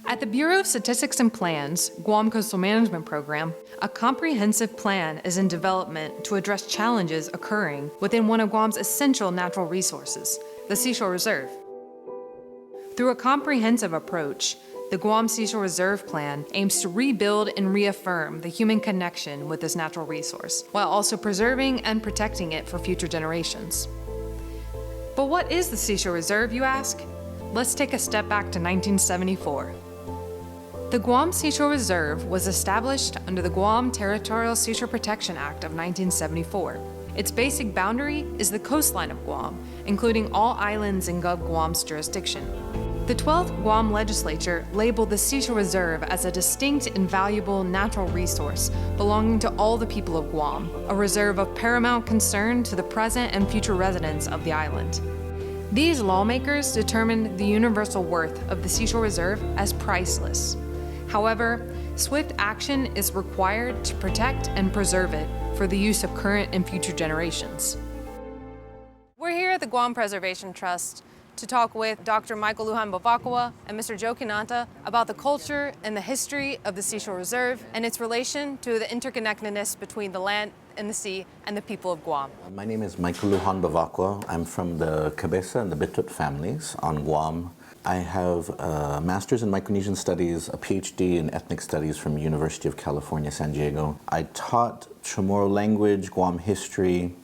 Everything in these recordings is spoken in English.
At the Bureau of Statistics and Plans, Guam Coastal Management Program, a comprehensive plan is in development to address challenges occurring within one of Guam's essential natural resources, the Seashore Reserve. Through a comprehensive approach, the Guam Seashore Reserve Plan aims to rebuild and reaffirm the human connection with this natural resource, while also preserving and protecting it for future generations. But what is the Seashore Reserve, you ask? Let's take a step back to 1974. The Guam Seashore Reserve was established under the Guam Territorial Seashore Protection Act of 1974. Its basic boundary is the coastline of Guam, including all islands in Gov. Guam's jurisdiction. The 12th Guam legislature labeled the Seashore Reserve as a distinct and valuable natural resource belonging to all the people of Guam, a reserve of paramount concern to the present and future residents of the island. These lawmakers determined the universal worth of the Seashore Reserve as priceless. However, swift action is required to protect and preserve it for the use of current and future generations. We're here at the Guam Preservation Trust to talk with Dr. Michael Lujan Bevacqua and Mr. Joe Quinata about the culture and the history of the Seashore Reserve and its relation to the interconnectedness between the land and the sea and the people of Guam. My name is Michael Lujan Bevacqua. I'm from the Cabeza and the Bitut families on Guam. I have a master's in Micronesian studies, a PhD in ethnic studies from University of California, San Diego. I taught Chamorro language, Guam history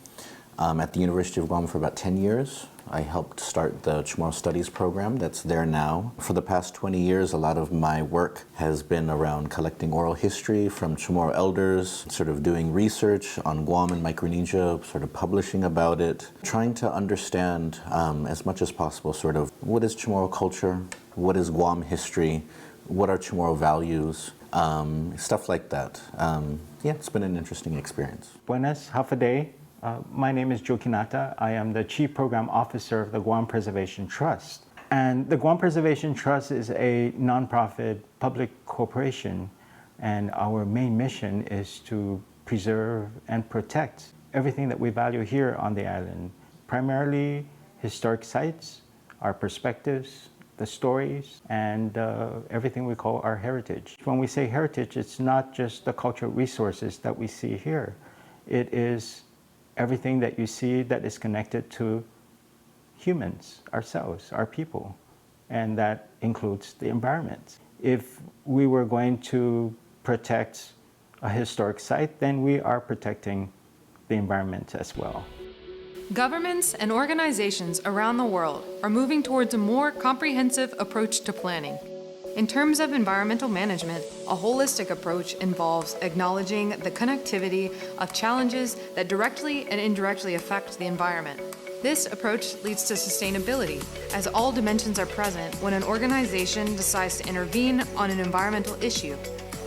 at the University of Guam for about 10 years. I helped start the Chamorro Studies program that's there now. For the past 20 years, a lot of my work has been around collecting oral history from Chamorro elders, sort of doing research on Guam and Micronesia, sort of publishing about it, trying to understand as much as possible sort of what is Chamorro culture, what is Guam history, what are Chamorro values, stuff like that. Yeah, it's been an interesting experience. Buenas, half a day. My name is Joe Quinata. I am the Chief Program Officer of the Guam Preservation Trust. And the Guam Preservation Trust is a nonprofit public corporation, and our main mission is to preserve and protect everything that we value here on the island, primarily historic sites, our perspectives, the stories, and everything we call our heritage. When we say heritage, it's not just the cultural resources that we see here. It is everything that you see that is connected to humans, ourselves, our people, and that includes the environment. If we were going to protect a historic site, then we are protecting the environment as well. Governments and organizations around the world are moving towards a more comprehensive approach to planning. In terms of environmental management, a holistic approach involves acknowledging the connectivity of challenges that directly and indirectly affect the environment. This approach leads to sustainability, as all dimensions are present when an organization decides to intervene on an environmental issue.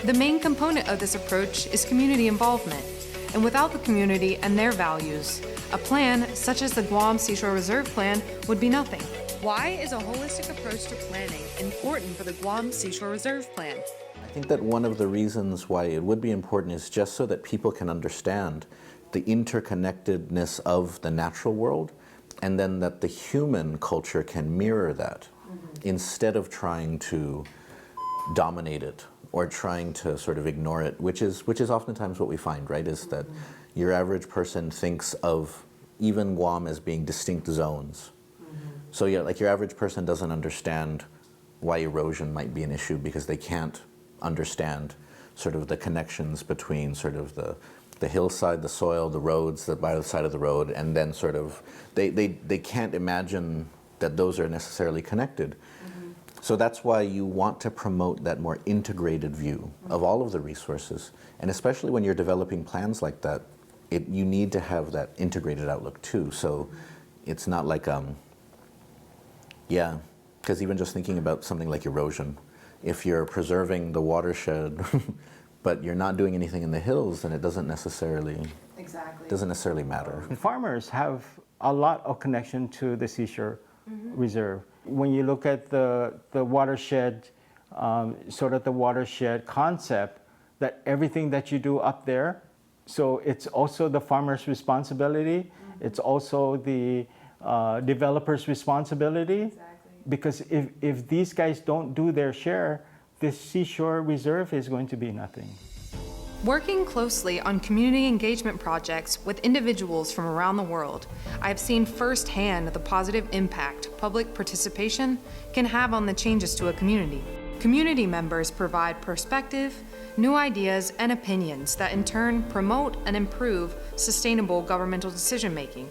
The main component of this approach is community involvement, and without the community and their values, a plan such as the Guam Seashore Reserve Plan would be nothing. Why is a holistic approach to planning important for the Guam Seashore Reserve Plan? I think that one of the reasons why it would be important is just so that people can understand the interconnectedness of the natural world, and then that the human culture can mirror that instead of trying to dominate it or trying to sort of ignore it, which is oftentimes what we find, right? Is that your average person thinks of even Guam as being distinct zones. So yeah, like your average person doesn't understand why erosion might be an issue because they can't understand sort of the connections between sort of the hillside, the soil, the roads, the by the side of the road, and then sort of they can't imagine that those are necessarily connected. So that's why you want to promote that more integrated view of all of the resources, and especially when you're developing plans like that, you need to have that integrated outlook too. So it's not like yeah, because even just thinking about something like erosion, if you're preserving the watershed, but you're not doing anything in the hills, then it doesn't necessarily matter. Farmers have a lot of connection to the Seashore Reserve. When you look at the watershed, sort of the watershed concept, that everything that you do up there, so it's also the farmer's responsibility, it's also the developer's responsibility. Exactly. Because if these guys don't do their share, this seashore reserve is going to be nothing. Working closely on community engagement projects with individuals from around the world, I have seen firsthand the positive impact public participation can have on the changes to a community. Community members provide perspective, new ideas, and opinions that in turn promote and improve sustainable governmental decision-making.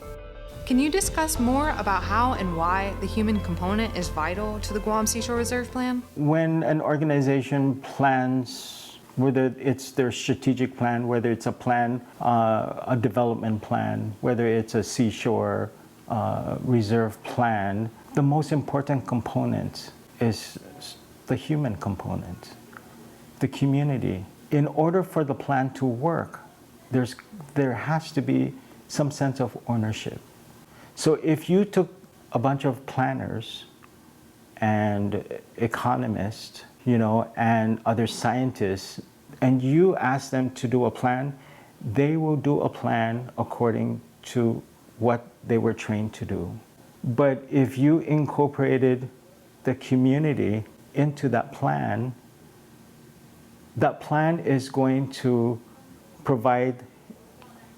Can you discuss more about how and why the human component is vital to the Guam Seashore Reserve Plan? When an organization plans, whether it's their strategic plan, whether it's a plan, a development plan, whether it's a seashore reserve plan, the most important component is the human component, the community. In order for the plan to work, there has to be some sense of ownership. So if you took a bunch of planners and economists, and other scientists, and you ask them to do a plan, they will do a plan according to what they were trained to do. But if you incorporated the community into that plan is going to provide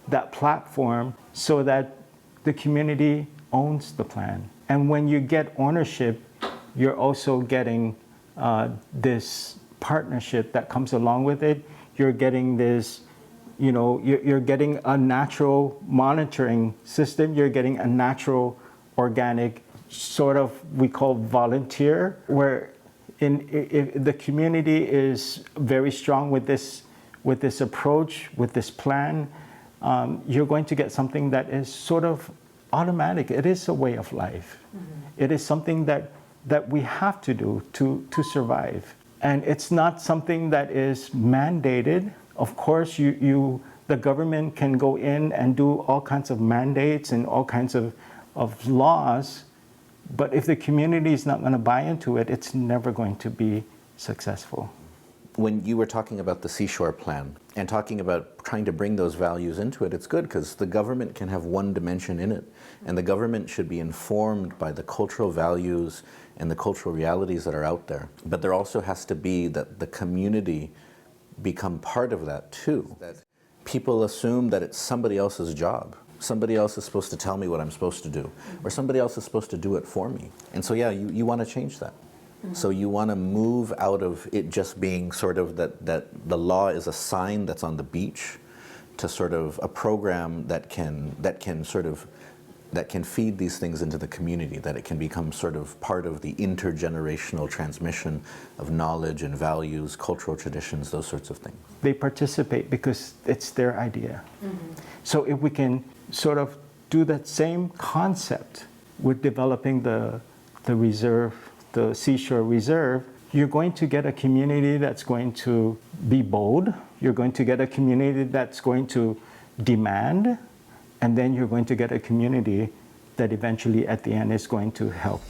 that platform so that the community owns the plan. And when you get ownership, you're also getting this partnership that comes along with it. You're getting this, you're getting a natural monitoring system. You're getting a natural organic sort of, we call volunteer, where if the community is very strong with this approach, with this plan, you're going to get something that is sort of automatic. It is a way of life. Mm-hmm. It is something that we have to do to survive. And it's not something that is mandated. Of course, the government can go in and do all kinds of mandates and all kinds of laws, but if the community is not going to buy into it, it's never going to be successful. When you were talking about the Seashore Plan and talking about trying to bring those values into it, it's good because the government can have one dimension in it, and the government should be informed by the cultural values and the cultural realities that are out there. But there also has to be that the community become part of that too. That people assume that it's somebody else's job. Somebody else is supposed to tell me what I'm supposed to do, or somebody else is supposed to do it for me. And so yeah, you want to change that. Mm-hmm. So you want to move out of it just being sort of that the law is a sign that's on the beach to sort of a program that can feed these things into the community, that it can become sort of part of the intergenerational transmission of knowledge and values, cultural traditions, those sorts of things. They participate because it's their idea. Mm-hmm. So if we can sort of do that same concept with developing the reserve, the Seashore Reserve, you're going to get a community that's going to be bold. You're going to get a community that's going to demand, and then you're going to get a community that eventually at the end is going to help.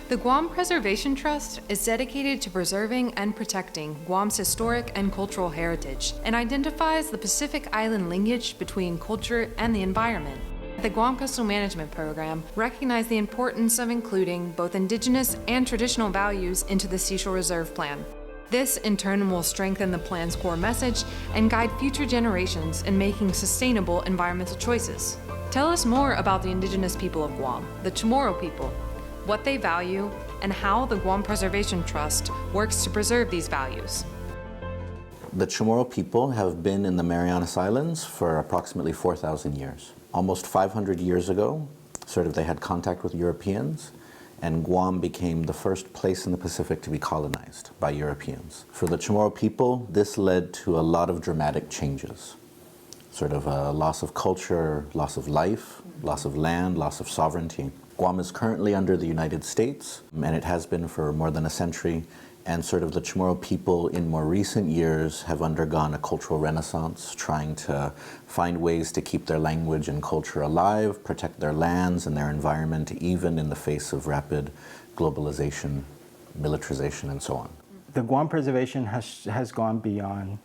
The Guam Preservation Trust is dedicated to preserving and protecting Guam's historic and cultural heritage and identifies the Pacific Island linkage between culture and the environment. The Guam Coastal Management Program recognized the importance of including both indigenous and traditional values into the Seashore Reserve Plan. This, in turn, will strengthen the plan's core message and guide future generations in making sustainable environmental choices. Tell us more about the indigenous people of Guam, the Chamorro people, what they value, and how the Guam Preservation Trust works to preserve these values. The Chamorro people have been in the Marianas Islands for approximately 4,000 years. Almost 500 years ago, they had contact with Europeans, and Guam became the first place in the Pacific to be colonized by Europeans. For the Chamorro people, this led to a lot of dramatic changes. Sort of a loss of culture, loss of life, loss of land, loss of sovereignty. Guam is currently under the United States, and it has been for more than a century. And sort of the Chamorro people in more recent years have undergone a cultural renaissance, trying to find ways to keep their language and culture alive, protect their lands and their environment, even in the face of rapid globalization, militarization, and so on. The Guam preservation has gone beyond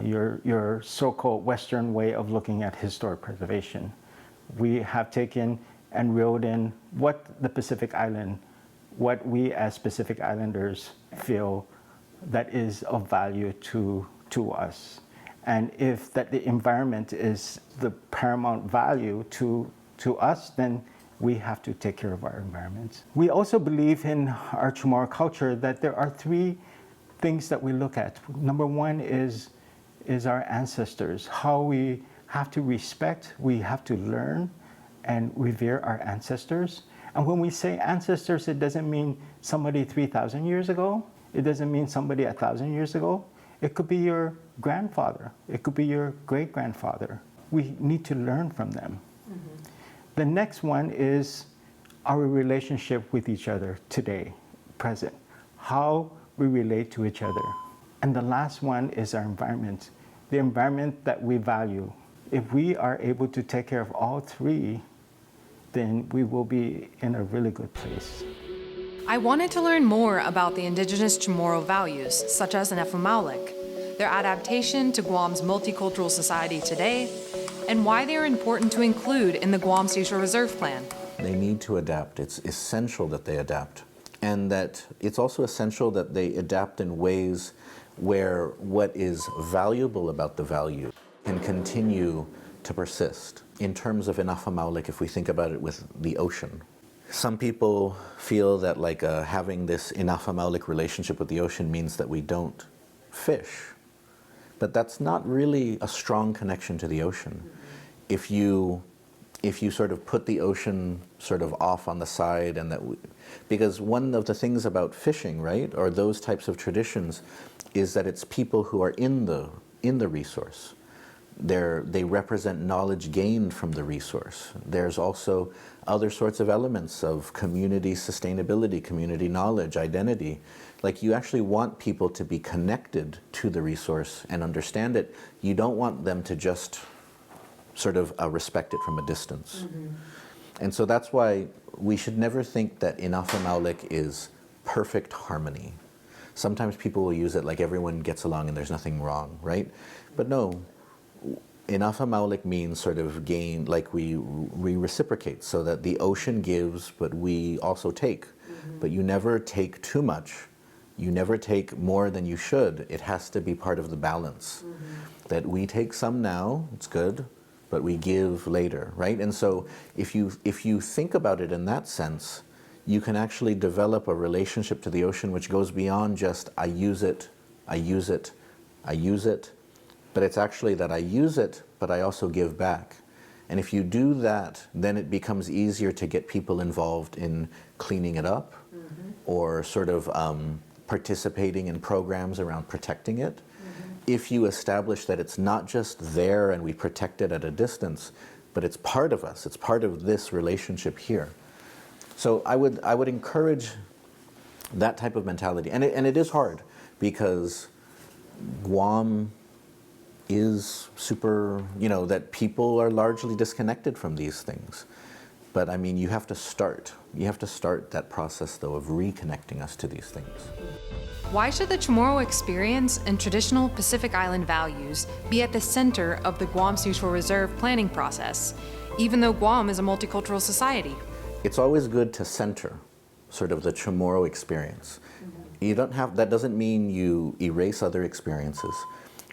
your so-called Western way of looking at historic preservation. We have taken and reeled in what the Pacific Island, what we as Pacific Islanders feel that is of value to us. And if that the environment is the paramount value to us, then we have to take care of our environment. We also believe in our Chamorro culture that there are three things that we look at. Number one is our ancestors, how we have to respect, we have to learn and revere our ancestors. And when we say ancestors, it doesn't mean somebody 3,000 years ago. It doesn't mean somebody 1,000 years ago. It could be your grandfather. It could be your great-grandfather. We need to learn from them. Mm-hmm. The next one is our relationship with each other today, present, how we relate to each other. And the last one is our environment, the environment that we value. If we are able to take care of all three, then we will be in a really good place. I wanted to learn more about the Indigenous Chamorro values, such as an Efumaulik, their adaptation to Guam's multicultural society today, and why they are important to include in the Guam Seashore Reserve Plan. They need to adapt. It's essential that they adapt. And that it's also essential that they adapt in ways where what is valuable about the value can continue to persist. In terms of an Efumaulik, if we think about it with the ocean, some people feel that having this Efumaulik relationship with the ocean means that we don't fish. But that's not really a strong connection to the ocean. If you sort of put the ocean sort of off on the side, and because one of the things about fishing, right, or those types of traditions, is that it's people who are in the resource. They represent knowledge gained from the resource. There's also other sorts of elements of community sustainability, community knowledge, identity. Like, you actually want people to be connected to the resource and understand it. You don't want them to just sort of respect it from a distance. Mm-hmm. And so that's why we should never think that in Efumaulik is perfect harmony. Sometimes people will use it like everyone gets along and there's nothing wrong, right? But no, in Efumaulik means sort of gain, like we reciprocate, so that the ocean gives, but we also take. Mm-hmm. But you never take too much. You never take more than you should. It has to be part of the balance. Mm-hmm. That we take some now, it's good, but we give later, right? And so if you think about it in that sense, you can actually develop a relationship to the ocean which goes beyond just I use it, I use it, I use it, but it's actually that I use it, but I also give back. And if you do that, then it becomes easier to get people involved in cleaning it up, mm-hmm. or sort of participating in programs around protecting it. Mm-hmm. If you establish that it's not just there and we protect it at a distance, but it's part of us, it's part of this relationship here. So I would encourage that type of mentality. And it is hard, because Guam is super, that people are largely disconnected from these things. But I mean, you have to start that process, though, of reconnecting us to these things. Why should the Chamorro experience and traditional Pacific Island values be at the center of the Guam Seashore Reserve planning process, even though Guam is a multicultural society? It's always good to center sort of the Chamorro experience. Mm-hmm. That doesn't mean you erase other experiences,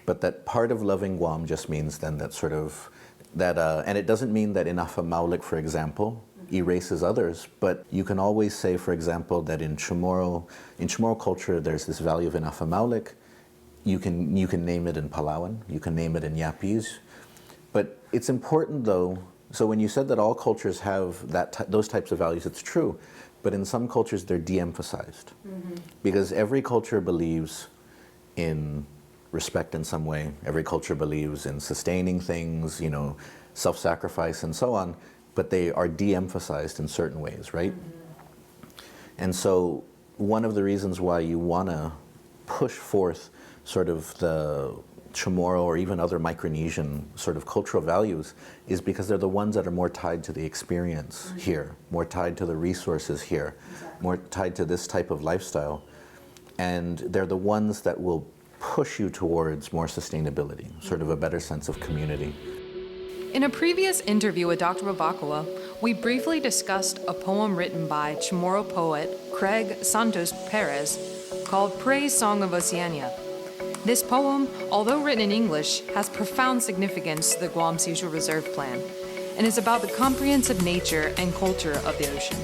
but that part of loving Guam just means then that sort of, and it doesn't mean that in Efumaulik, for example, erases others, but you can always say, for example, that in Chamorro culture, there's this value of an Efumaulik. You can name it in Palauan, you can name it in Yapese, but it's important, though. So when you said that all cultures have those types of values, it's true, but in some cultures they're de-emphasized, mm-hmm. because every culture believes in respect in some way. Every culture believes in sustaining things, self-sacrifice and so on, but they are de-emphasized in certain ways, right? Mm-hmm. And so one of the reasons why you want to push forth sort of the Chamorro or even other Micronesian sort of cultural values is because they're the ones that are more tied to the experience, mm-hmm. here, more tied to the resources here, exactly. more tied to this type of lifestyle. And they're the ones that will push you towards more sustainability, sort of a better sense of community. In a previous interview with Dr. Bevacqua, we briefly discussed a poem written by Chamorro poet Craig Santos Perez called Praise Song of Oceania. This poem, although written in English, has profound significance to the Guam Seashore Reserve Plan and is about the comprehensive nature and culture of the ocean.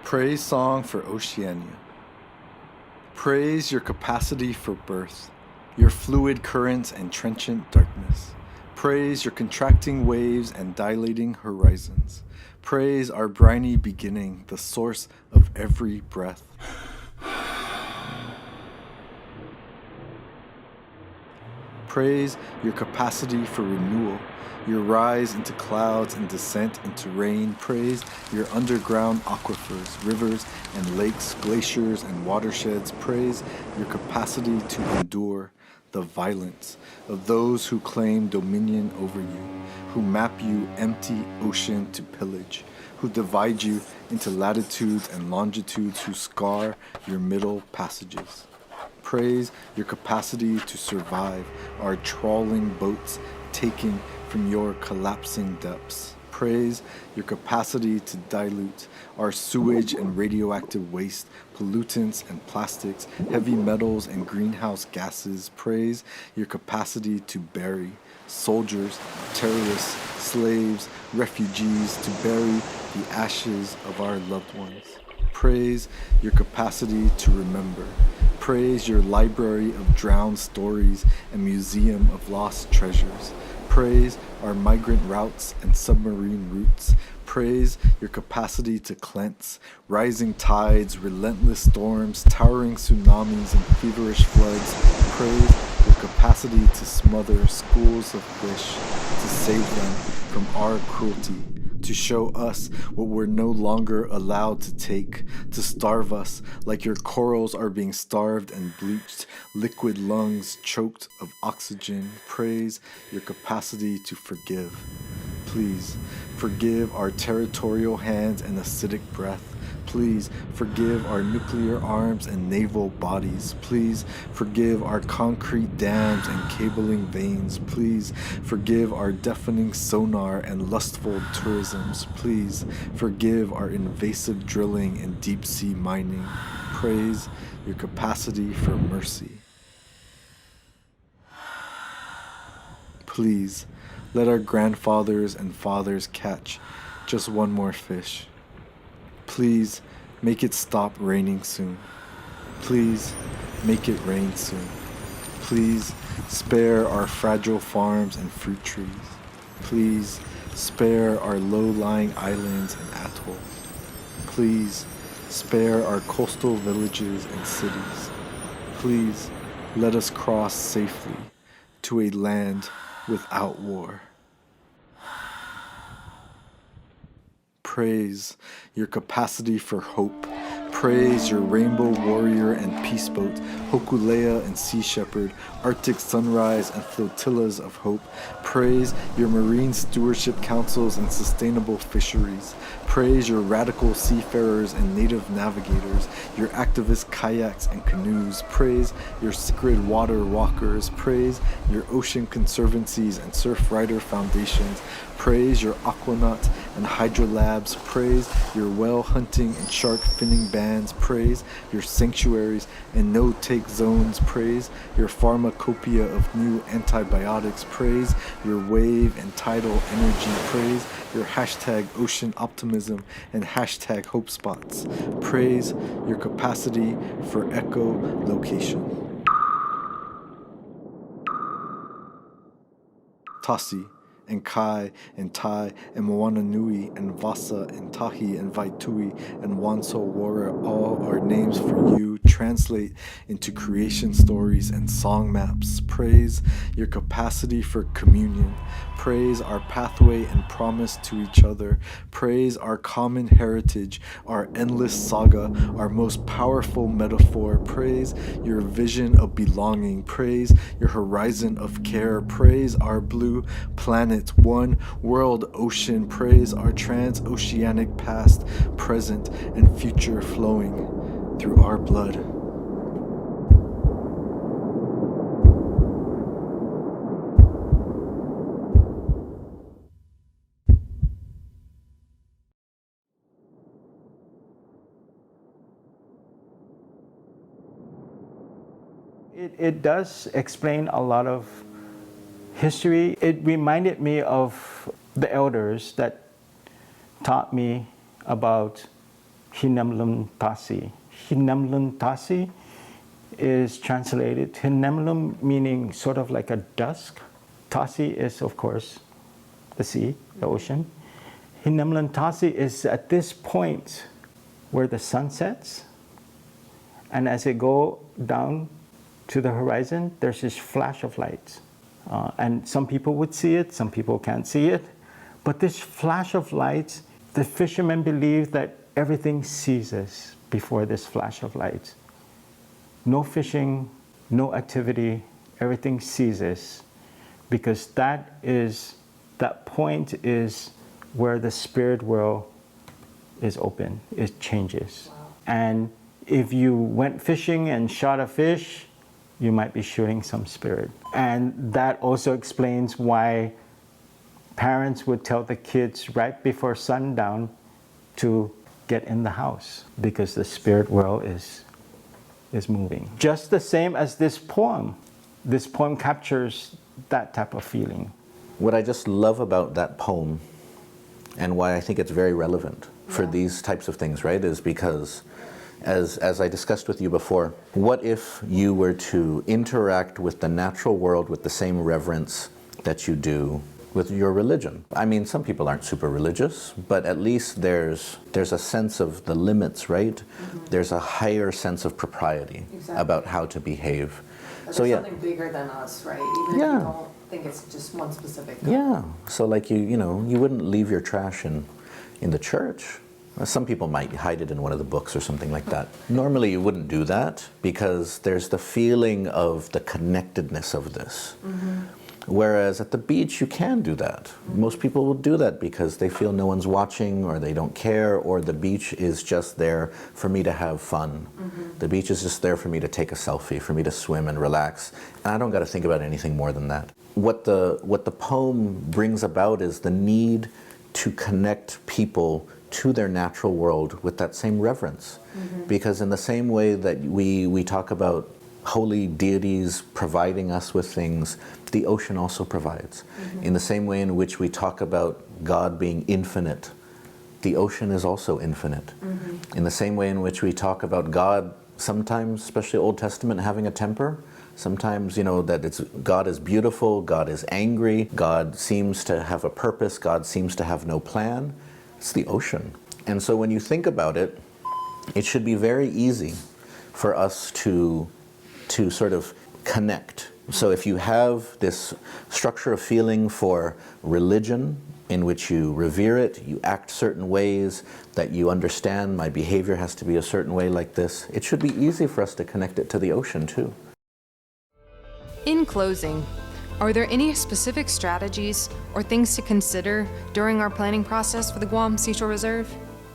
Praise Song for Oceania. Praise your capacity for birth, your fluid currents and trenchant darkness. Praise your contracting waves and dilating horizons. Praise our briny beginning, the source of every breath. Praise your capacity for renewal, your rise into clouds and descent into rain. Praise your underground aquifers, rivers and lakes, glaciers and watersheds. Praise your capacity to endure the violence of those who claim dominion over you, who map you empty ocean to pillage, who divide you into latitudes and longitudes, who scar your middle passages. Praise your capacity to survive our trawling boats taking from your collapsing depths. Praise your capacity to dilute our sewage and radioactive waste, pollutants and plastics, heavy metals and greenhouse gases. Praise your capacity to bury soldiers, terrorists, slaves, refugees, to bury the ashes of our loved ones. Praise your capacity to remember. Praise your library of drowned stories and museum of lost treasures. Praise our migrant routes and submarine routes. Praise your capacity to cleanse rising tides, relentless storms, towering tsunamis, and feverish floods. Praise your capacity to smother schools of fish, to save them from our cruelty, to show us what we're no longer allowed to take, to starve us like your corals are being starved and bleached, liquid lungs choked of oxygen. Praise your capacity to forgive. Please forgive our territorial hands and acidic breath. Please forgive our nuclear arms and naval bodies. Please forgive our concrete dams and cabling veins. Please forgive our deafening sonar and lustful tourisms. Please forgive our invasive drilling and deep sea mining. Praise your capacity for mercy. Please let our grandfathers and fathers catch just one more fish. Please make it stop raining soon. Please make it rain soon. Please spare our fragile farms and fruit trees. Please spare our low-lying islands and atolls. Please spare our coastal villages and cities. Please let us cross safely to a land without war. Praise your capacity for hope. Praise your rainbow warrior and peace boat, Hokulea and Sea Shepherd, Arctic sunrise and flotillas of hope. Praise your marine stewardship councils and sustainable fisheries. Praise your radical seafarers and native navigators, your activist kayaks and canoes. Praise your sacred water walkers. Praise your ocean conservancies and surf rider foundations. Praise your aquanaut and hydrolabs. Praise your whale hunting and shark finning bands. Praise your sanctuaries and no-take zones. Praise your pharmacopoeia of new antibiotics. Praise your wave and tidal energy. Praise your hashtag ocean optimism and hashtag hope spots. Praise your capacity for echolocation. Tasi and Kai and Tai and Moana Nui and Vasa and Tahi and Vaitui and Wanso Wara, all are names for you, translate into creation stories and song maps. Praise your capacity for communion. Praise our pathway and promise to each other. Praise our common heritage, our endless saga, our most powerful metaphor. Praise your vision of belonging. Praise your horizon of care. Praise our blue planet, one world ocean. Praise our transoceanic past, present, and future flowing through our blood. It does explain a lot of history. It reminded me of the elders that taught me about Hinamlum Tasi. Hinamlum Tasi is translated Hinamlum, meaning sort of like a dusk. Tasi is, of course, the sea, the ocean. Hinamlum Tasi is at this point where the sun sets, and as it go down to the horizon, there's this flash of light. And some people would see it, some people can't see it. But this flash of light, the fishermen believe that everything ceases before this flash of light. No fishing, no activity, everything ceases, because that point is where the spirit world is open, it changes. Wow. And if you went fishing and shot a fish, you might be shooting some spirit. And that also explains why parents would tell the kids right before sundown to get in the house, because the spirit world is moving. Just the same as this poem. This poem captures that type of feeling. What I just love about that poem, and why I think it's very relevant for these types of things, right, is because, as I discussed with you before, what if you were to interact with the natural world with the same reverence that you do with your religion? I mean, some people aren't super religious, but at least there's a sense of the limits, right? Mm-hmm. There's a higher sense of propriety about how to behave. But so there's something bigger than us, right? Even if you don't think it's just one specific thing. Yeah. So like you wouldn't leave your trash in the church. Some people might hide it in one of the books or something like that. Normally you wouldn't do that because there's the feeling of the connectedness of this. Mm-hmm. Whereas at the beach, you can do that. Most people will do that because they feel no one's watching, or they don't care, or the beach is just there for me to have fun. Mm-hmm. The beach is just there for me to take a selfie, for me to swim and relax. And I don't got to think about anything more than that. What the poem brings about is the need to connect people to their natural world with that same reverence. Mm-hmm. Because in the same way that we talk about holy deities providing us with things, the ocean also provides. Mm-hmm. In the same way in which we talk about God being infinite, the ocean is also infinite. Mm-hmm. In the same way in which we talk about God, sometimes, especially Old Testament, having a temper, sometimes, that God is beautiful, God is angry, God seems to have a purpose, God seems to have no plan. It's the ocean. And so when you think about it, it should be very easy for us to sort of connect. So if you have this structure of feeling for religion in which you revere it, you act certain ways, that you understand my behavior has to be a certain way like this, it should be easy for us to connect it to the ocean too. In closing, are there any specific strategies or things to consider during our planning process for the Guam Seashore Reserve?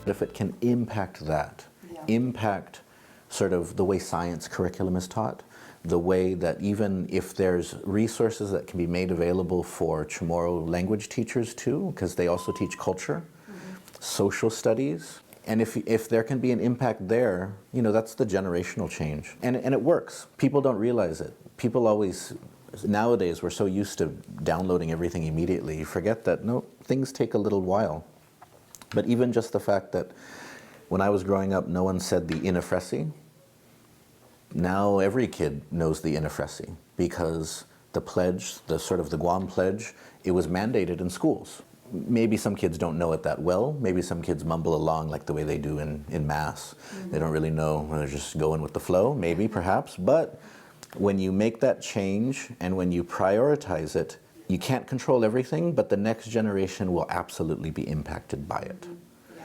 If it can impact that, impact sort of the way science curriculum is taught, the way that even if there's resources that can be made available for Chamorro language teachers too, because they also teach culture, social studies, and if there can be an impact there, that's the generational change. And it works. People don't realize it. People always, nowadays, we're so used to downloading everything immediately, you forget that, no, things take a little while. But even just the fact that when I was growing up, no one said the Inafresi. Now every kid knows the Inafresi because the pledge, the Guam pledge, it was mandated in schools. Maybe some kids don't know it that well. Maybe some kids mumble along like the way they do in mass. Mm-hmm. They don't really know, they're just going with the flow, maybe, perhaps. But when you make that change and when you prioritize it, you can't control everything, but the next generation will absolutely be impacted by it. Mm-hmm. Yeah.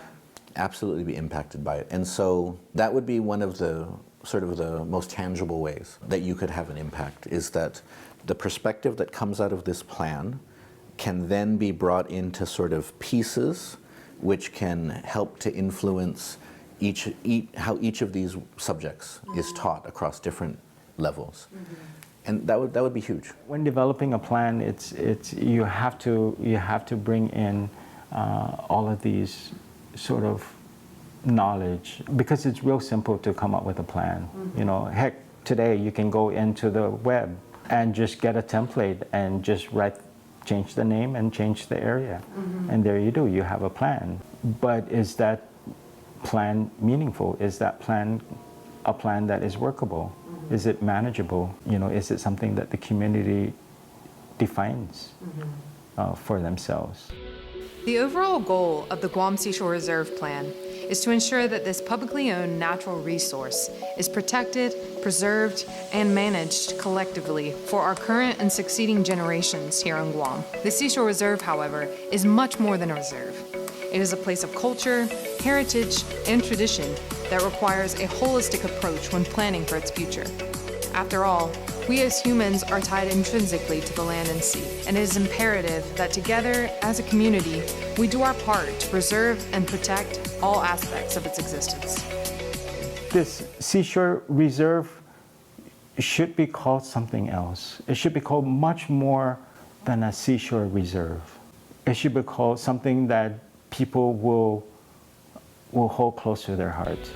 Absolutely be impacted by it. And so that would be one of the the most tangible ways that you could have an impact, is that the perspective that comes out of this plan can then be brought into sort of pieces which can help to influence how each of these subjects is taught across different levels. Mm-hmm. And that would be huge. When developing a plan, you have to bring in all of these sort of knowledge, because it's real simple to come up with a plan. Mm-hmm. Heck, today you can go into the web and just get a template and just change the name and change the area. And there you do, you have a plan. But is that plan meaningful? Is that plan a plan that is workable? Is it manageable? Is it something that the community defines for themselves? The overall goal of the Guam Seashore Reserve Plan is to ensure that this publicly owned natural resource is protected, preserved, and managed collectively for our current and succeeding generations here on Guam. The Seashore Reserve, however, is much more than a reserve. It is a place of culture, heritage, and tradition that requires a holistic approach when planning for its future. After all, we as humans are tied intrinsically to the land and sea, and it is imperative that together, as a community, we do our part to preserve and protect all aspects of its existence. This Seashore Reserve should be called something else. It should be called much more than a seashore reserve. It should be called something that people will hold close to their hearts.